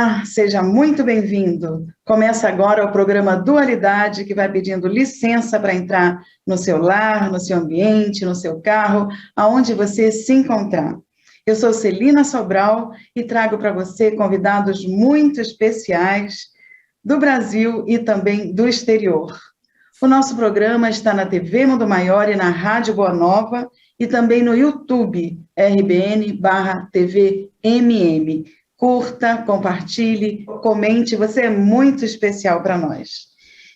Olá, seja muito bem-vindo. Começa agora o programa Dualidade, que vai pedindo licença para entrar no seu lar, no seu ambiente, no seu carro, aonde você se encontrar. Eu sou Celina Sobral e trago para você convidados muito especiais do Brasil e também do exterior. O nosso programa está na TV Mundo Maior e na Rádio Boa Nova e também no YouTube, RBN/TVMM. Curta, compartilhe, comente, você é muito especial para nós.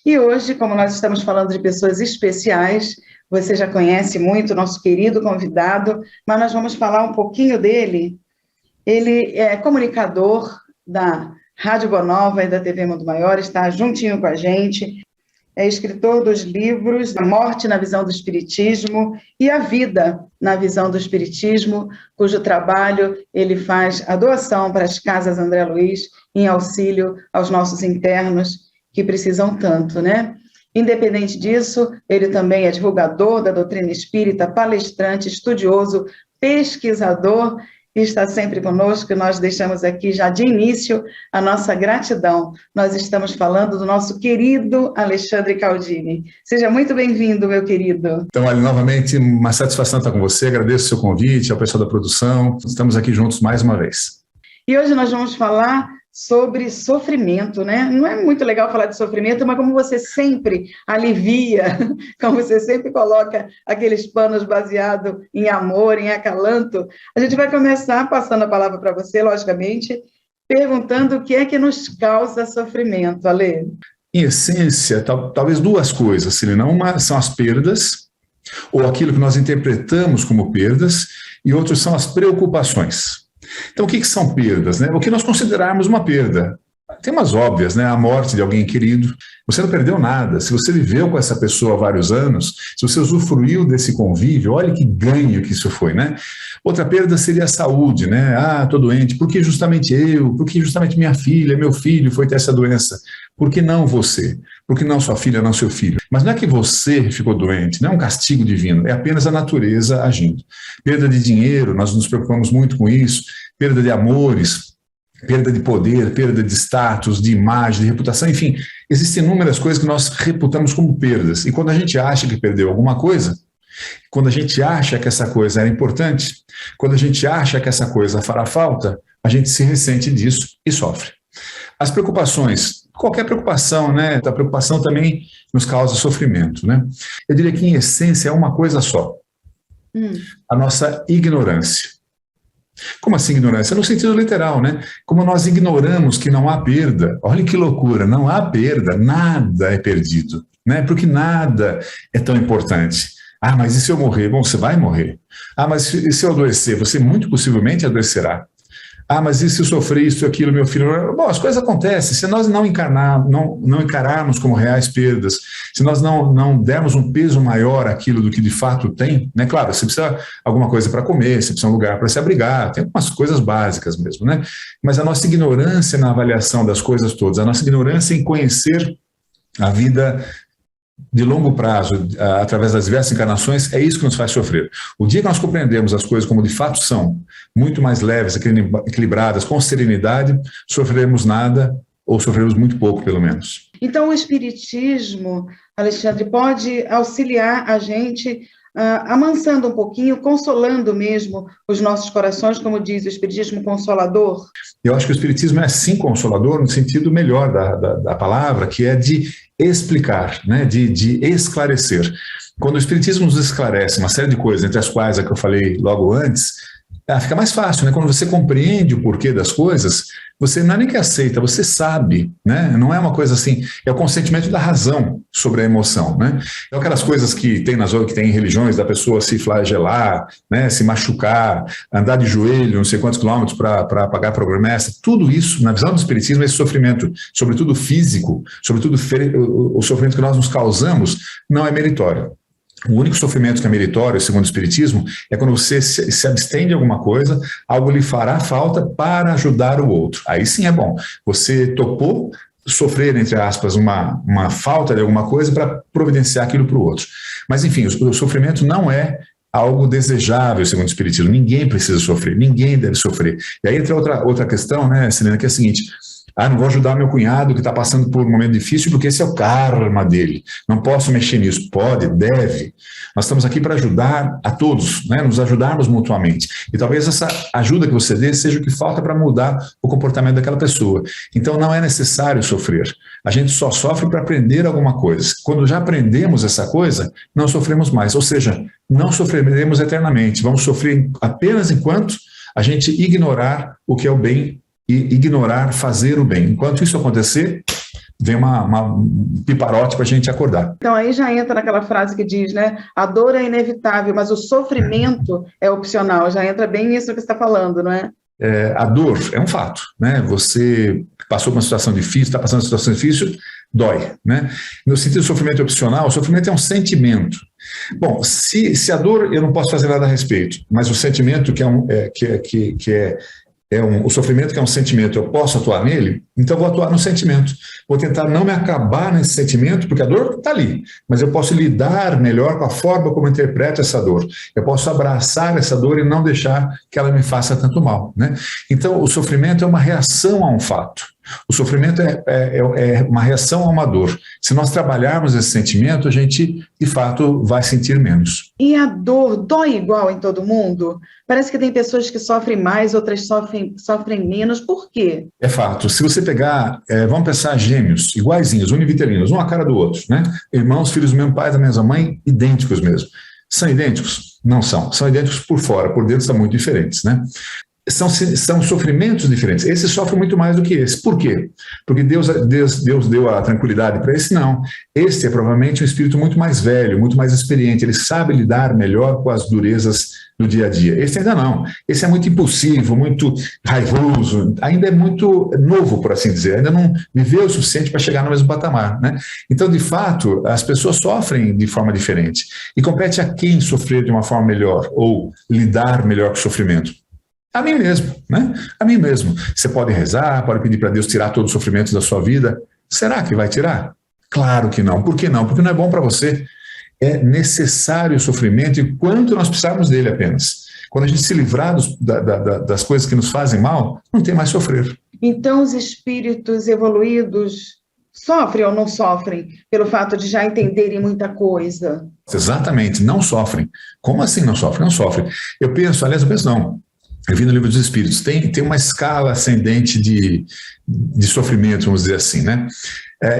E hoje, como nós estamos falando de pessoas especiais, você já conhece muito o nosso querido convidado, mas nós vamos falar um pouquinho dele. Ele é comunicador da Rádio Boa Nova e da TV Mundo Maior, está juntinho com a gente, é escritor dos livros A Morte na Visão do Espiritismo e A Vida na Visão do Espiritismo, cujo trabalho ele faz a doação para as Casas André Luiz em auxílio aos nossos internos que precisam tanto, né? Independente disso, ele também é divulgador da doutrina espírita, palestrante, estudioso, pesquisador, e está sempre conosco, e nós deixamos aqui já de início a nossa gratidão. Nós estamos falando do nosso querido Alexandre Caldini. Seja muito bem-vindo, meu querido. Então, Ali, novamente, uma satisfação estar com você, agradeço o seu convite, ao pessoal da produção, estamos aqui juntos mais uma vez. E hoje nós vamos falar sobre sofrimento, né? Não é muito legal falar de sofrimento, mas como você sempre alivia, como você sempre coloca aqueles panos baseados em amor, em acalanto, a gente vai começar passando a palavra para você, logicamente, perguntando o que é que nos causa sofrimento, Ale. Em essência, talvez duas coisas, Celina. Uma são as perdas, ou aquilo que nós interpretamos como perdas, e outros são as preocupações. Então, o que são perdas, né? O que nós considerarmos uma perda. Tem umas óbvias, né? A morte de alguém querido. Você não perdeu nada. Se você viveu com essa pessoa há vários anos, se você usufruiu desse convívio, olha que ganho que isso foi, né? Outra perda seria a saúde, né? Ah, estou doente. Por que justamente eu? Por que justamente minha filha, meu filho foi ter essa doença? Por que não você? Por que não sua filha, não seu filho? Mas não é que você ficou doente, não é um castigo divino, é apenas a natureza agindo. Perda de dinheiro, nós nos preocupamos muito com isso, perda de amores, perda de poder, perda de status, de imagem, de reputação, enfim, existem inúmeras coisas que nós reputamos como perdas. E quando a gente acha que perdeu alguma coisa, quando a gente acha que essa coisa era importante, quando a gente acha que essa coisa fará falta, a gente se ressente disso e sofre. As preocupações, qualquer preocupação, né? A preocupação também nos causa sofrimento, né? Eu diria que, em essência, é uma coisa só. A nossa ignorância. Como assim ignorância? No sentido literal, né? Como nós ignoramos que não há perda. Olha que loucura, não há perda, nada é perdido, né? Porque nada é tão importante. Ah, mas e se eu morrer? Bom, você vai morrer. Ah, mas e se eu adoecer? Você muito possivelmente adoecerá. Ah, mas e se eu sofrer isso, aquilo, meu filho? Bom, as coisas acontecem. Se nós não encararmos como reais perdas, se nós não dermos um peso maior àquilo do que de fato tem, né? Claro, você precisa alguma coisa para comer, você precisa um lugar para se abrigar, tem algumas coisas básicas mesmo, né? Mas a nossa ignorância na avaliação das coisas todas, a nossa ignorância em conhecer a vida de longo prazo, através das diversas encarnações, é isso que nos faz sofrer. O dia que nós compreendemos as coisas como de fato são, muito mais leves, equilibradas, com serenidade, sofreremos nada, ou sofreremos muito pouco, pelo menos. Então, o Espiritismo, Alexandre, pode auxiliar a gente amansando um pouquinho, consolando mesmo os nossos corações, como diz o Espiritismo consolador? Eu acho que o Espiritismo é sim consolador, no sentido melhor da palavra, que é de explicar, né, de esclarecer. Quando o Espiritismo nos esclarece uma série de coisas, entre as quais a que eu falei logo antes, fica mais fácil, né? Quando você compreende o porquê das coisas, você não é nem que aceita, você sabe, né? Não é uma coisa assim, é o consentimento da razão sobre a emoção, né? Então, aquelas coisas que tem em religiões, da pessoa se flagelar, né? Se machucar, andar de joelho, não sei quantos quilômetros para pagar a promessa, tudo isso, na visão do Espiritismo, esse sofrimento, sobretudo físico, sobretudo o sofrimento que nós nos causamos, não é meritório. O único sofrimento que é meritório, segundo o Espiritismo, é quando você se abstém de alguma coisa, algo lhe fará falta para ajudar o outro. Aí sim é bom. Você topou sofrer, entre aspas, uma falta de alguma coisa para providenciar aquilo para o outro. Mas, enfim, o sofrimento não é algo desejável, segundo o Espiritismo. Ninguém precisa sofrer, ninguém deve sofrer. E aí entra outra questão, né, Celina, que é a seguinte: Não vou ajudar meu cunhado que está passando por um momento difícil porque esse é o karma dele. Não posso mexer nisso. Pode, deve. Nós estamos aqui para ajudar a todos, né? Nos ajudarmos mutuamente. E talvez essa ajuda que você dê seja o que falta para mudar o comportamento daquela pessoa. Então não é necessário sofrer. A gente só sofre para aprender alguma coisa. Quando já aprendemos essa coisa, não sofremos mais. Ou seja, não sofreremos eternamente. Vamos sofrer apenas enquanto a gente ignorar o que é o bem e ignorar fazer o bem. Enquanto isso acontecer, vem uma piparote para a gente acordar. Então aí já entra naquela frase que diz, né? A dor é inevitável, mas o sofrimento é opcional. Já entra bem nisso que você está falando, não é? A dor é um fato, né? Você passou por uma situação difícil, está passando por uma situação difícil, dói, né? No sentido do sofrimento opcional, o sofrimento é um sentimento. Bom, se a dor eu não posso fazer nada a respeito, mas o sentimento o sofrimento que é um sentimento, eu posso atuar nele, então eu vou atuar no sentimento. Vou tentar não me acabar nesse sentimento, porque a dor está ali, mas eu posso lidar melhor com a forma como eu interpreto essa dor. Eu posso abraçar essa dor e não deixar que ela me faça tanto mal, né? Então, o sofrimento é uma reação a um fato. O sofrimento é uma reação a uma dor. Se nós trabalharmos esse sentimento, a gente, de fato, vai sentir menos. E a dor dói igual em todo mundo? Parece que tem pessoas que sofrem mais, outras sofrem menos. Por quê? É fato. Se você pegar, vamos pensar gêmeos, iguaizinhos, univitelinos, um a cara do outro, né? Irmãos, filhos do mesmo pai, da mesma mãe, idênticos mesmo. São idênticos? Não são. São idênticos por fora, por dentro são muito diferentes, né? São sofrimentos diferentes. Esse sofre muito mais do que esse. Por quê? Porque Deus deu a tranquilidade para esse? Não. Esse é provavelmente um espírito muito mais velho, muito mais experiente. Ele sabe lidar melhor com as durezas do dia a dia. Esse ainda não. Esse é muito impulsivo, muito raivoso, ainda é muito novo, por assim dizer. Ainda não viveu o suficiente para chegar no mesmo patamar, né? Então, de fato, as pessoas sofrem de forma diferente. E compete a quem sofrer de uma forma melhor ou lidar melhor com o sofrimento. A mim mesmo, né? A mim mesmo. Você pode rezar, pode pedir para Deus tirar todos os sofrimentos da sua vida. Será que vai tirar? Claro que não. Por que não? Porque não é bom para você. É necessário o sofrimento e quanto nós precisamos dele apenas. Quando a gente se livrar das coisas que nos fazem mal, não tem mais sofrer. Então, os espíritos evoluídos sofrem ou não sofrem pelo fato de já entenderem muita coisa? Exatamente, não sofrem. Como assim não sofrem? Não sofrem. Eu penso não. Eu vi no Livro dos Espíritos, tem uma escala ascendente de sofrimento, vamos dizer assim, né?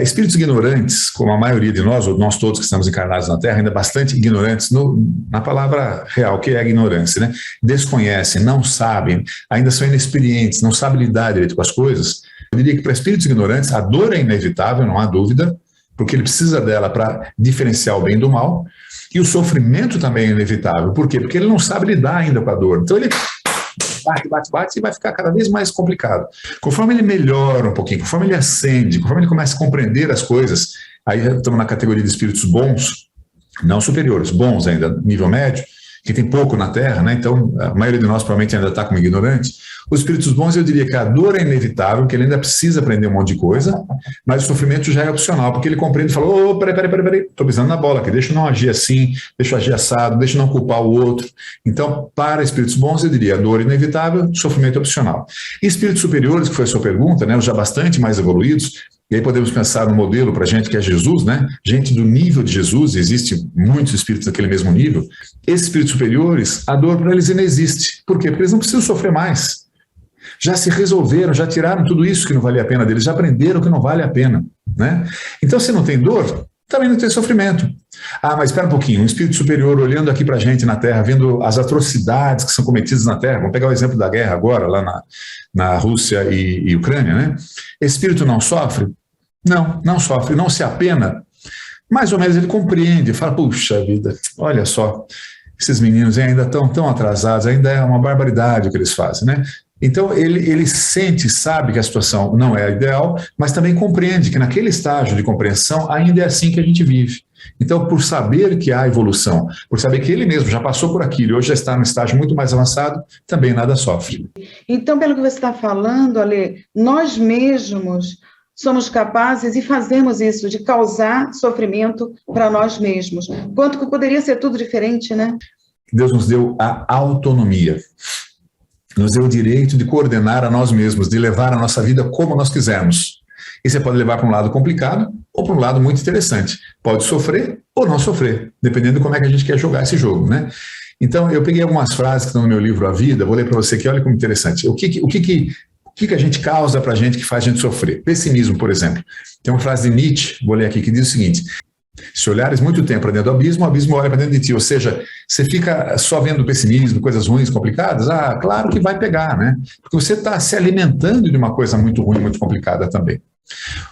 Espíritos ignorantes, como a maioria de nós, ou nós todos que estamos encarnados na Terra, ainda bastante ignorantes na palavra real, que é a ignorância, né? Desconhecem, não sabem, ainda são inexperientes, não sabem lidar direito com as coisas. Eu diria que para espíritos ignorantes a dor é inevitável, não há dúvida, porque ele precisa dela para diferenciar o bem do mal, e o sofrimento também é inevitável. Por quê? Porque ele não sabe lidar ainda com a dor. Então ele bate, e vai ficar cada vez mais complicado. Conforme ele melhora um pouquinho, conforme ele ascende, conforme ele começa a compreender as coisas, aí estamos na categoria de espíritos bons, não superiores, bons ainda, nível médio, que tem pouco na Terra, né? Então a maioria de nós provavelmente ainda está como ignorante. Os espíritos bons, eu diria que a dor é inevitável, que ele ainda precisa aprender um monte de coisa, mas o sofrimento já é opcional, porque ele compreende e fala, peraí, estou pisando na bola aqui, deixa eu não agir assim, deixa eu agir assado, deixa eu não culpar o outro. Então, para espíritos bons, eu diria, a dor é inevitável, sofrimento é opcional. E espíritos superiores, que foi a sua pergunta, né, os já bastante mais evoluídos, e aí podemos pensar no modelo para a gente que é Jesus, né? Gente do nível de Jesus, existe muitos espíritos daquele mesmo nível. Esses espíritos superiores, a dor para eles não existe. Por quê? Porque eles não precisam sofrer mais. Já se resolveram, já tiraram tudo isso que não valia a pena deles, já aprenderam que não vale a pena, né? Então, se não tem dor, também não tem sofrimento. Mas espera um pouquinho, um espírito superior olhando aqui para a gente na Terra, vendo as atrocidades que são cometidas na Terra, vamos pegar o exemplo da guerra agora, lá na Rússia e Ucrânia, né? Esse espírito não sofre? Não sofre, não se apena. Mais ou menos ele compreende, fala, puxa vida, olha só, esses meninos ainda estão tão atrasados, ainda é uma barbaridade o que eles fazem, né? Então ele sente, sabe que a situação não é a ideal, mas também compreende que naquele estágio de compreensão ainda é assim que a gente vive. Então, por saber que há evolução, por saber que ele mesmo já passou por aquilo e hoje já está num estágio muito mais avançado, também nada sofre. Então, pelo que você está falando, Ale, nós mesmos somos capazes e fazemos isso, de causar sofrimento para nós mesmos. Quanto que poderia ser tudo diferente, né? Deus nos deu a autonomia. nos deu o direito de coordenar a nós mesmos, de levar a nossa vida como nós quisermos. E você pode levar para um lado complicado ou para um lado muito interessante. Pode sofrer ou não sofrer, dependendo de como é que a gente quer jogar esse jogo, né? Então, eu peguei algumas frases que estão no meu livro A Vida, vou ler para você aqui, olha como interessante. O que a gente causa para a gente que faz a gente sofrer? Pessimismo, por exemplo. Tem uma frase de Nietzsche, vou ler aqui, que diz o seguinte: se olhares muito tempo para dentro do abismo, o abismo olha para dentro de ti. Ou seja, você fica só vendo pessimismo, coisas ruins, complicadas, claro que vai pegar, né? Porque você está se alimentando de uma coisa muito ruim, muito complicada também.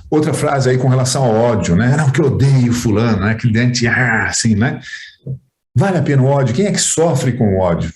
Outra frase aí com relação ao ódio, né? Não, que eu odeio fulano, né? Que dente, assim, né? Vale a pena o ódio? Quem é que sofre com o ódio?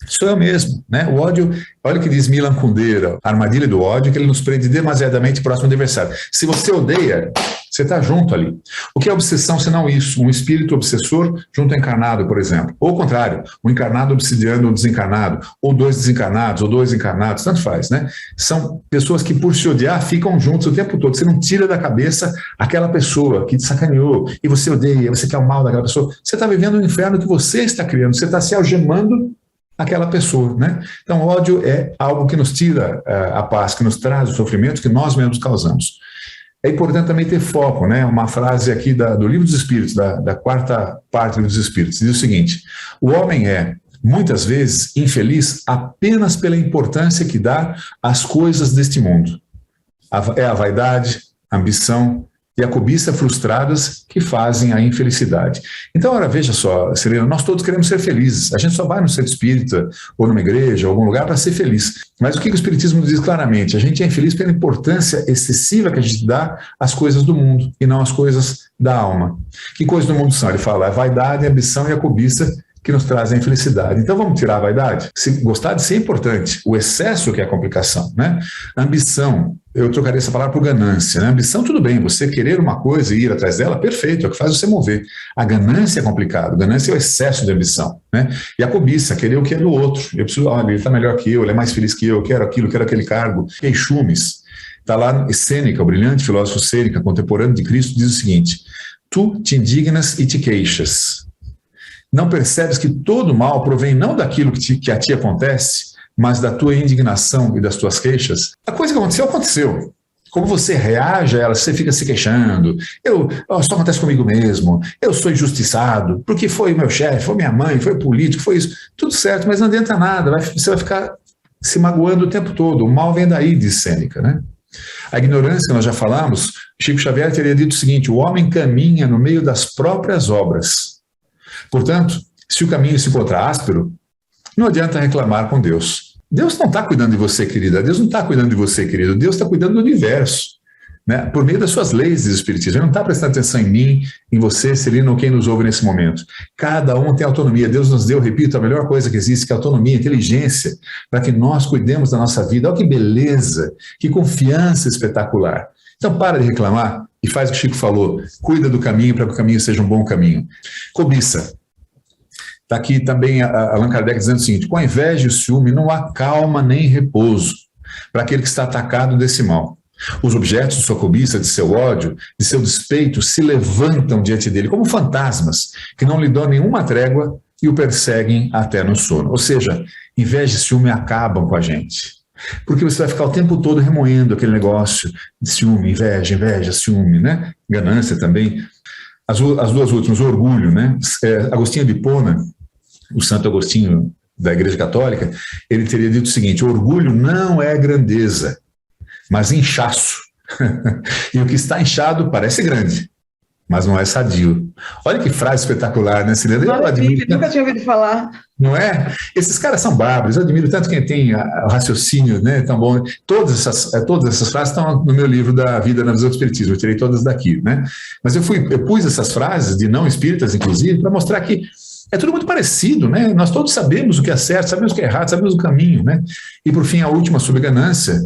Sou eu mesmo, né? O ódio, olha o que diz Milan Kundera, a armadilha do ódio, que ele nos prende demasiadamente próximo do adversário. Se você odeia, você está junto ali. O que é obsessão, senão isso? Um espírito obsessor junto ao encarnado, por exemplo. Ou o contrário, um encarnado obsidiando um desencarnado, ou dois desencarnados, ou dois encarnados, tanto faz, né? São pessoas que, por se odiar, ficam juntos o tempo todo. Você não tira da cabeça aquela pessoa que te sacaneou, e você odeia, você quer o mal daquela pessoa. Você está vivendo um inferno que você está criando, você está se algemando aquela pessoa, né? Então, o ódio é algo que nos tira a paz, que nos traz o sofrimento que nós mesmos causamos. É importante também ter foco, né? Uma frase aqui do Livro dos Espíritos, da quarta parte dos Espíritos, diz o seguinte: o homem é, muitas vezes, infeliz apenas pela importância que dá às coisas deste mundo. É a vaidade, a ambição e a cobiça frustradas que fazem a infelicidade. Então, ora, veja só, Celina, nós todos queremos ser felizes. A gente só vai no centro espírita, ou numa igreja, ou algum lugar para ser feliz. Mas o que o Espiritismo diz claramente? A gente é infeliz pela importância excessiva que a gente dá às coisas do mundo, e não às coisas da alma. Que coisas do mundo são? Ele fala, a vaidade, a ambição e a cobiça que nos trazem a infelicidade. Então vamos tirar a vaidade? Se gostar de ser é importante, o excesso que é a complicação, né? A ambição, eu trocaria essa palavra por ganância, né? A ambição, tudo bem, você querer uma coisa e ir atrás dela, perfeito, é o que faz você mover. A ganância é complicado, a ganância é o excesso de ambição, né? E a cobiça, querer o que é do outro. Eu preciso, olha, ele está melhor que eu, ele é mais feliz que eu quero aquilo, quero aquele cargo. Queixumes. Está lá Sêneca, o brilhante filósofo Sêneca, contemporâneo de Cristo, diz o seguinte: tu te indignas e te queixas. Não percebes que todo mal provém não daquilo que a ti acontece, mas da tua indignação e das tuas queixas? A coisa que aconteceu, aconteceu. Como você reage a ela, você fica se queixando. Só acontece comigo mesmo. Eu sou injustiçado, porque foi o meu chefe, foi minha mãe, foi o político, foi isso. Tudo certo, mas não adianta nada. Você vai ficar se magoando o tempo todo. O mal vem daí, diz Sêneca, né? A ignorância, nós já falamos, Chico Xavier teria dito o seguinte: o homem caminha no meio das próprias obras. Portanto, se o caminho se encontrar áspero, não adianta reclamar com Deus. Deus não está cuidando de você, querida. Deus não está cuidando de você, querido. Deus está cuidando do universo, né? Por meio das suas leis de espiritismo. Ele não está prestando atenção em mim, em você, Celina, ou quem nos ouve nesse momento. Cada um tem autonomia. Deus nos deu, repito, a melhor coisa que existe, que é a autonomia, a inteligência, para que nós cuidemos da nossa vida. Olha que beleza, que confiança espetacular. Então, para de reclamar e faz o que o Chico falou. Cuida do caminho para que o caminho seja um bom caminho. Cobiça. Está aqui também Allan Kardec dizendo o seguinte: com a inveja e o ciúme não há calma nem repouso para aquele que está atacado desse mal. Os objetos de sua cobiça, de seu ódio, de seu despeito, se levantam diante dele como fantasmas que não lhe dão nenhuma trégua e o perseguem até no sono. Ou seja, inveja e ciúme acabam com a gente. Porque você vai ficar o tempo todo remoendo aquele negócio de ciúme, inveja, ciúme, né? Ganância também. As duas últimas, o orgulho, né? Agostinho de Hipona, o Santo Agostinho da Igreja Católica, ele teria dito o seguinte: o orgulho não é grandeza, mas inchaço. E o que está inchado parece grande, mas não é sadio. Olha que frase espetacular, né, Celina? Eu admiro, nunca tinha ouvido falar. Não é? Esses caras são bárbaros, eu admiro tanto quem tem o raciocínio, né, tão bom. Todas essas frases estão no meu livro da Vida na Visão do Espiritismo, eu tirei todas daqui, né? Mas eu pus essas frases, de não espíritas, inclusive, para mostrar que é tudo muito parecido, né? Nós todos sabemos o que é certo, sabemos o que é errado, sabemos o caminho, né? E, por fim, a última, sobre ganância,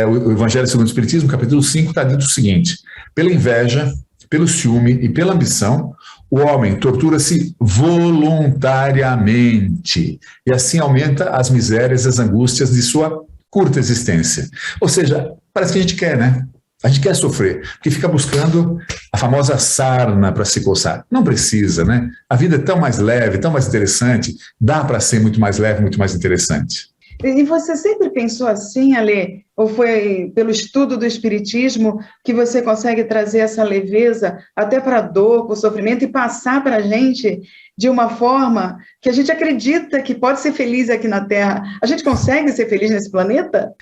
o Evangelho segundo o Espiritismo, capítulo 5, está dito o seguinte: pela inveja, pelo ciúme e pela ambição, o homem tortura-se voluntariamente e assim aumenta as misérias e as angústias de sua curta existência. Ou seja, parece que a gente quer, né? A gente quer sofrer, porque fica buscando a famosa sarna para se coçar. Não precisa, né? A vida é tão mais leve, tão mais interessante, dá para ser muito mais leve, muito mais interessante. E você sempre pensou assim, Ale? Ou foi pelo estudo do Espiritismo que você consegue trazer essa leveza até para a dor, para o sofrimento e passar para a gente de uma forma que a gente acredita que pode ser feliz aqui na Terra? A gente consegue ser feliz nesse planeta?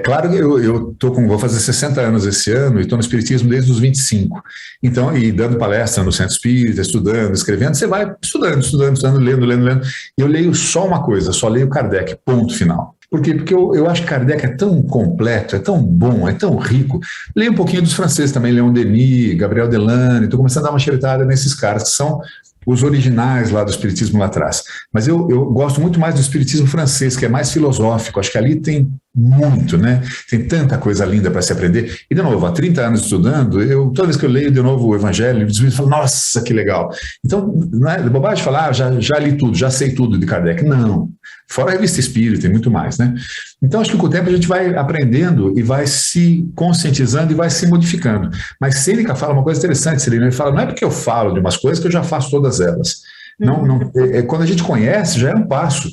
Claro que eu vou fazer 60 anos esse ano e estou no Espiritismo desde os 25. Então, e dando palestra no Centro Espírita, estudando, escrevendo, você vai estudando, lendo. E eu leio só uma coisa, só leio Kardec, ponto final. Por quê? Porque eu acho que Kardec é tão completo, é tão bom, é tão rico. Leio um pouquinho dos franceses também, Leon Denis, Gabriel Delane, estou começando a dar uma xeretada nesses caras que são os originais lá do Espiritismo lá atrás. Mas eu gosto muito mais do Espiritismo francês, que é mais filosófico. Acho que ali tem muito, né? Tem tanta coisa linda para se aprender. E, de novo, há 30 anos estudando, toda vez que eu leio de novo o Evangelho, eu falo, nossa, que legal. Então, não é bobagem falar, já li tudo, já sei tudo de Kardec. Não. Fora a Revista Espírita e muito mais, né? Então, acho que com o tempo a gente vai aprendendo e vai se conscientizando e vai se modificando. Mas Sêneca fala uma coisa interessante, Celina. Ele fala, não é porque eu falo de umas coisas que eu já faço todas elas. Quando a gente conhece, já é um passo.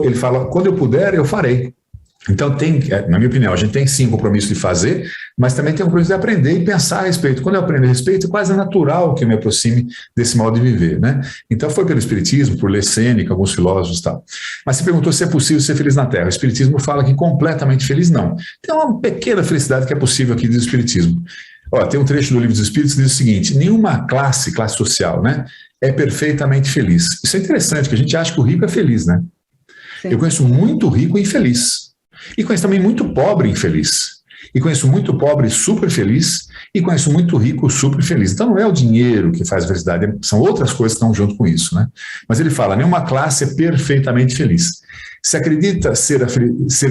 Ele fala, quando eu puder, eu farei. Então, na minha opinião, a gente tem sim o compromisso de fazer, mas também tem o compromisso de aprender e pensar a respeito. Quando eu aprendo a respeito, é quase natural que eu me aproxime desse modo de viver, né? Então, foi pelo Espiritismo, por ler Sêneca, alguns filósofos e tal. Mas você perguntou se é possível ser feliz na Terra. O Espiritismo fala que completamente feliz não. Tem uma pequena felicidade que é possível aqui do Espiritismo. Tem um trecho do Livro dos Espíritos que diz o seguinte, nenhuma classe social, né, é perfeitamente feliz. Isso é interessante, que a gente acha que o rico é feliz, né? Sim. Eu conheço muito rico e infeliz. E conheço também muito pobre infeliz. E conheço muito pobre super feliz. E conheço muito rico super feliz. Então não é o dinheiro que faz a felicidade, são outras coisas que estão junto com isso, né? Mas ele fala, nenhuma classe é perfeitamente feliz. Se acredita ser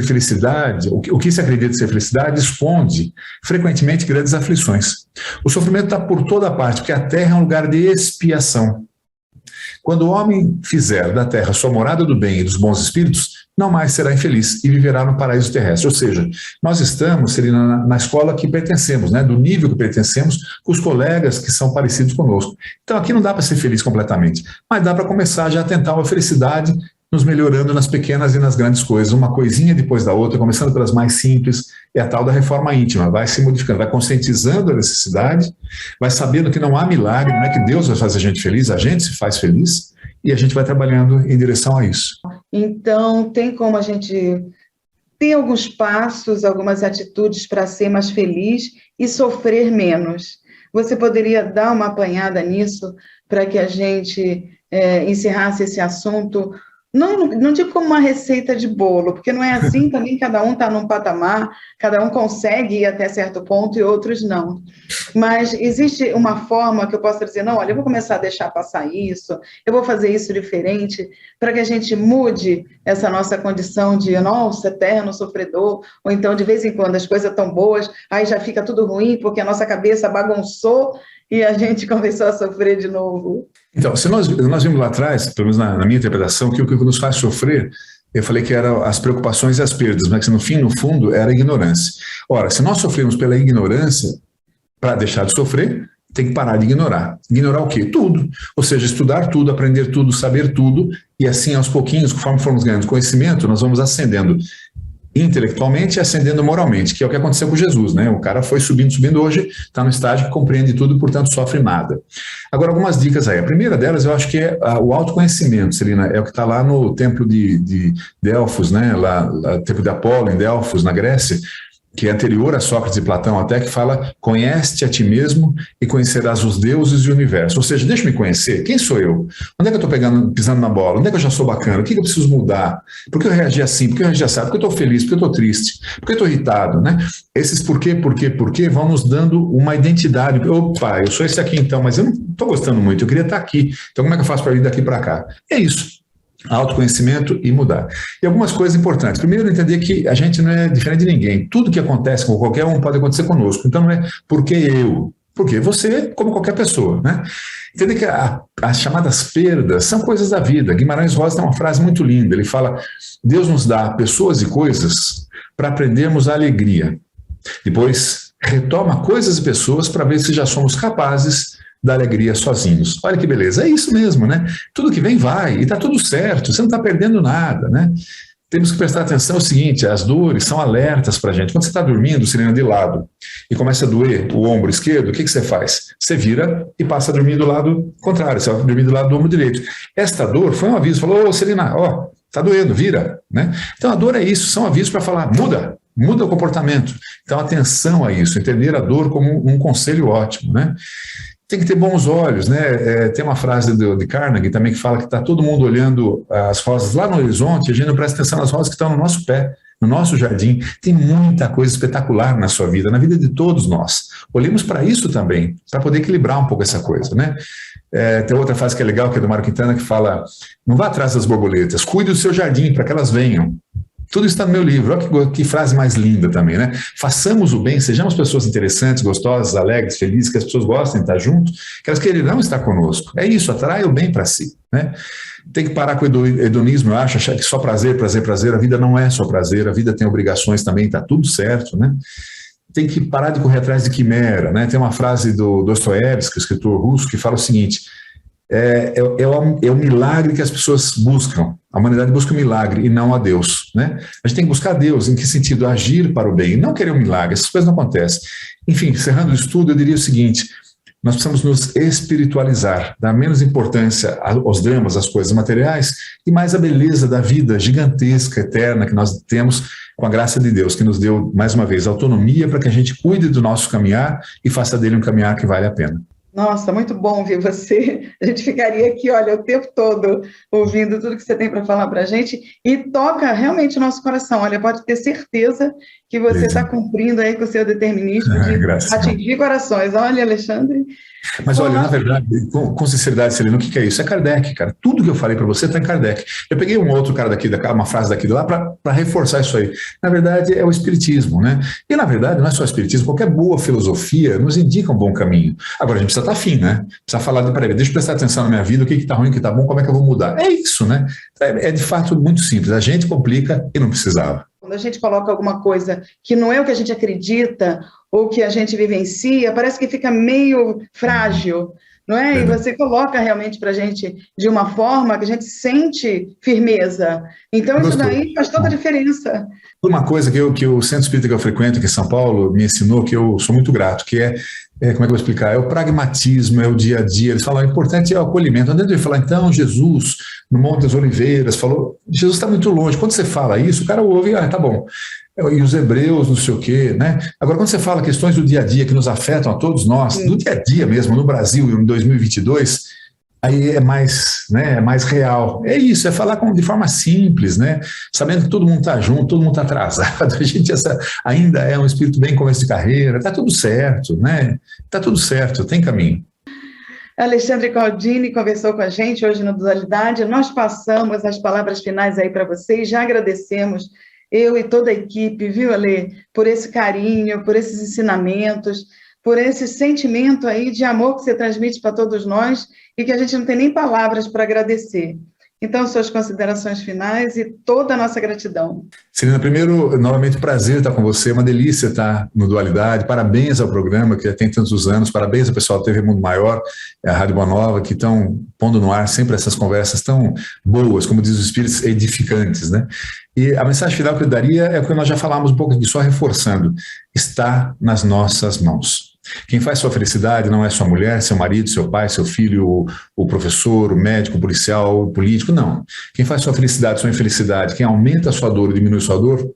felicidade, o que se acredita ser felicidade esconde frequentemente grandes aflições. O sofrimento está por toda parte, porque a Terra é um lugar de expiação. Quando o homem fizer da Terra sua morada do bem e dos bons espíritos, não mais será infeliz e viverá no paraíso terrestre. Ou seja, nós estamos na escola que pertencemos, né, do nível que pertencemos, com os colegas que são parecidos conosco. Então aqui não dá para ser feliz completamente, mas dá para começar já a tentar uma felicidade, nos melhorando nas pequenas e nas grandes coisas, uma coisinha depois da outra, começando pelas mais simples, é a tal da reforma íntima, vai se modificando, vai conscientizando a necessidade, vai sabendo que não há milagre, não é que Deus vai fazer a gente feliz, a gente se faz feliz, e a gente vai trabalhando em direção a isso. Então, tem como a gente ter alguns passos, algumas atitudes para ser mais feliz e sofrer menos. Você poderia dar uma apanhada nisso para que a gente encerrasse esse assunto? Não digo como uma receita de bolo, porque não é assim, também cada um está num patamar, cada um consegue ir até certo ponto e outros não. Mas existe uma forma que eu possa dizer, não, olha, eu vou começar a deixar passar isso, eu vou fazer isso diferente, para que a gente mude essa nossa condição de, nossa, eterno sofredor, ou então, de vez em quando, as coisas estão boas, aí já fica tudo ruim, porque a nossa cabeça bagunçou, e a gente começou a sofrer de novo. Então, se nós vimos lá atrás, pelo menos na minha interpretação, que o que nos faz sofrer, eu falei que eram as preocupações e as perdas, mas que no fundo, era a ignorância. Ora, se nós sofremos pela ignorância, para deixar de sofrer, tem que parar de ignorar. Ignorar o quê? Tudo. Ou seja, estudar tudo, aprender tudo, saber tudo, e assim, aos pouquinhos, conforme formos ganhando conhecimento, nós vamos ascendendo intelectualmente e ascendendo moralmente, que é o que aconteceu com Jesus, né? O cara foi subindo, hoje está no estágio que compreende tudo e, portanto, sofre nada. Agora, algumas dicas aí. A primeira delas, eu acho que é o autoconhecimento, Celina, é o que está lá no templo de Delfos, né? Lá, templo de Apolo, em Delfos, na Grécia, que é anterior a Sócrates e Platão até, que fala, conhece-te a ti mesmo e conhecerás os deuses e o universo. Ou seja, deixa eu me conhecer, quem sou eu? Onde é que eu estou pisando na bola? Onde é que eu já sou bacana? O que eu preciso mudar? Por que eu reagi assim? Por que eu reagi assim? Por que eu estou feliz? Por que eu estou triste? Por que eu estou irritado? Né? Esses por quê vão nos dando uma identidade. Opa, eu sou esse aqui então, mas eu não estou gostando muito, eu queria estar aqui. Então como é que eu faço para ir daqui para cá? É isso. Autoconhecimento e mudar. E algumas coisas importantes. Primeiro, entender que a gente não é diferente de ninguém. Tudo que acontece com qualquer um pode acontecer conosco. Então, não é porque eu, porque você, como qualquer pessoa, né? Entender que as chamadas perdas são coisas da vida. Guimarães Rosa tem uma frase muito linda. Ele fala, Deus nos dá pessoas e coisas para aprendermos a alegria. Depois, retoma coisas e pessoas para ver se já somos capazes da alegria sozinhos. Olha que beleza, é isso mesmo, né? Tudo que vem vai, e está tudo certo, você não está perdendo nada, né? temos que prestar atenção é o seguinte, as dores são alertas para a gente. Quando você está dormindo, Celina, de lado, e começa a doer o ombro esquerdo, o que você faz? Você vira e passa a dormir do lado contrário, você vai dormir do lado do ombro direito. Esta dor foi um aviso, falou, ô Celina, ó, está doendo, vira, né? Então a dor é isso, são avisos para falar, muda o comportamento. Então atenção a isso, entender a dor como um conselho ótimo, né? Tem que ter bons olhos, né? Tem uma frase de Carnegie também que fala que está todo mundo olhando as rosas lá no horizonte, a gente não presta atenção nas rosas que estão no nosso pé, no nosso jardim. Tem muita coisa espetacular na sua vida, na vida de todos nós. Olhemos para isso também, para poder equilibrar um pouco essa coisa, né? Tem outra frase que é legal, que é do Mário Quintana, que fala, não vá atrás das borboletas, cuide do seu jardim para que elas venham. Tudo isso está no meu livro. Olha que frase mais linda também, né? Façamos o bem, sejamos pessoas interessantes, gostosas, alegres, felizes, que as pessoas gostem de estar junto, que elas quererão estar conosco. É isso, atrai o bem para si, né? Tem que parar com o hedonismo, eu acho, achar que só prazer, prazer, prazer. A vida não é só prazer, a vida tem obrigações também, está tudo certo, né? Tem que parar de correr atrás de quimera, né? Tem uma frase do Dostoiévski, escritor russo, que fala o seguinte, é o milagre que as pessoas buscam. A humanidade busca o milagre e não a Deus, né? A gente tem que buscar Deus, em que sentido? Agir para o bem, e não querer um milagre, essas coisas não acontecem. Enfim, encerrando o estudo, eu diria o seguinte, nós precisamos nos espiritualizar, dar menos importância aos dramas, às coisas materiais, e mais à beleza da vida gigantesca, eterna, que nós temos com a graça de Deus, que nos deu, mais uma vez, autonomia para que a gente cuide do nosso caminhar e faça dele um caminhar que vale a pena. Nossa, muito bom ver você. A gente ficaria aqui, olha, o tempo todo ouvindo tudo que você tem para falar para a gente e toca realmente o nosso coração. Olha, pode ter certeza que você está cumprindo aí com o seu determinismo de atingir corações. Olha, Alexandre. Mas olha, na verdade, com sinceridade, Celina, o que é isso? É Kardec, cara. Tudo que eu falei para você está em Kardec. Eu peguei um outro cara daqui, uma frase daqui de lá, para reforçar isso aí. Na verdade, é o Espiritismo, né? E, na verdade, não é só o Espiritismo, qualquer boa filosofia nos indica um bom caminho. Agora, a gente precisa estar afim, né? Precisa falar de, peraí, deixa eu prestar atenção na minha vida, o que está ruim, o que está bom, como é que eu vou mudar. É isso, né? É de fato muito simples. A gente complica e não precisava. Quando a gente coloca alguma coisa que não é o que a gente acredita ou que a gente vivencia, parece que fica meio frágil, não é? E você coloca realmente para a gente de uma forma que a gente sente firmeza. Então, isso daí faz toda a diferença. Uma coisa que o Centro Espírita que eu frequento aqui em São Paulo me ensinou, que eu sou muito grato, que como é que eu vou explicar? É o pragmatismo, é o dia a dia. Eles falam, o importante é o acolhimento. Antes de eu falar, então, Jesus, no Monte das Oliveiras, falou, Jesus está muito longe. Quando você fala isso, o cara ouve, tá bom. E os hebreus, não sei o quê, né? Agora, quando você fala questões do dia a dia que nos afetam a todos nós, do dia a dia mesmo, no Brasil, em 2022, aí é mais real. É isso, é falar de forma simples, né? Sabendo que todo mundo está junto, todo mundo está atrasado, a gente ainda é um espírito bem começo de carreira, está tudo certo, né? Está tudo certo, tem caminho. Alexandre Caldini conversou com a gente hoje no Dualidade, nós passamos as palavras finais aí para vocês, já agradecemos eu e toda a equipe, viu, Ale, por esse carinho, por esses ensinamentos, por esse sentimento aí de amor que você transmite para todos nós e que a gente não tem nem palavras para agradecer. Então, suas considerações finais e toda a nossa gratidão. Celina, primeiro, novamente, prazer estar com você, é uma delícia estar no Dualidade, parabéns ao programa que já tem tantos anos, parabéns ao pessoal da TV Mundo Maior, a Rádio Boa Nova, que estão pondo no ar sempre essas conversas tão boas, como diz os espíritos, edificantes, né? E a mensagem final que eu daria é o que nós já falamos um pouco aqui, só reforçando, está nas nossas mãos. Quem faz sua felicidade não é sua mulher, seu marido, seu pai, seu filho, o professor, o médico, o policial, o político, não. Quem faz sua felicidade, sua infelicidade, quem aumenta a sua dor e diminui a sua dor,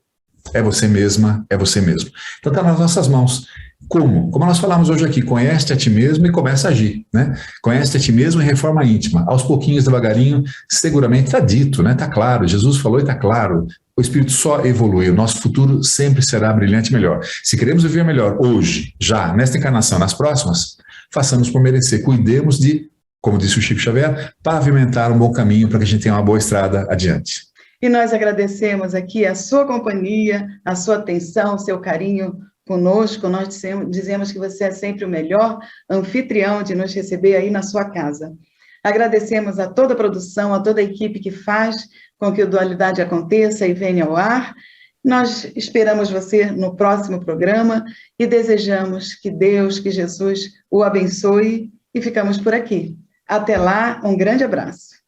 é você mesma, é você mesmo. Então está nas nossas mãos. Como? Como nós falamos hoje aqui, conhece a ti mesmo e começa a agir, né? Conhece a ti mesmo e reforma íntima. Aos pouquinhos, devagarinho, seguramente está dito, né? Está claro, Jesus falou e está claro. O Espírito só evolui, o nosso futuro sempre será brilhante e melhor. Se queremos viver melhor hoje, já, nesta encarnação, nas próximas, façamos por merecer, cuidemos de, como disse o Chico Xavier, pavimentar um bom caminho para que a gente tenha uma boa estrada adiante. E nós agradecemos aqui a sua companhia, a sua atenção, o seu carinho conosco. Nós dizemos que você é sempre o melhor anfitrião de nos receber aí na sua casa. Agradecemos a toda a produção, a toda a equipe que faz com que o Dualidade aconteça e venha ao ar. Nós esperamos você no próximo programa e desejamos que Deus, que Jesus o abençoe e ficamos por aqui. Até lá, um grande abraço.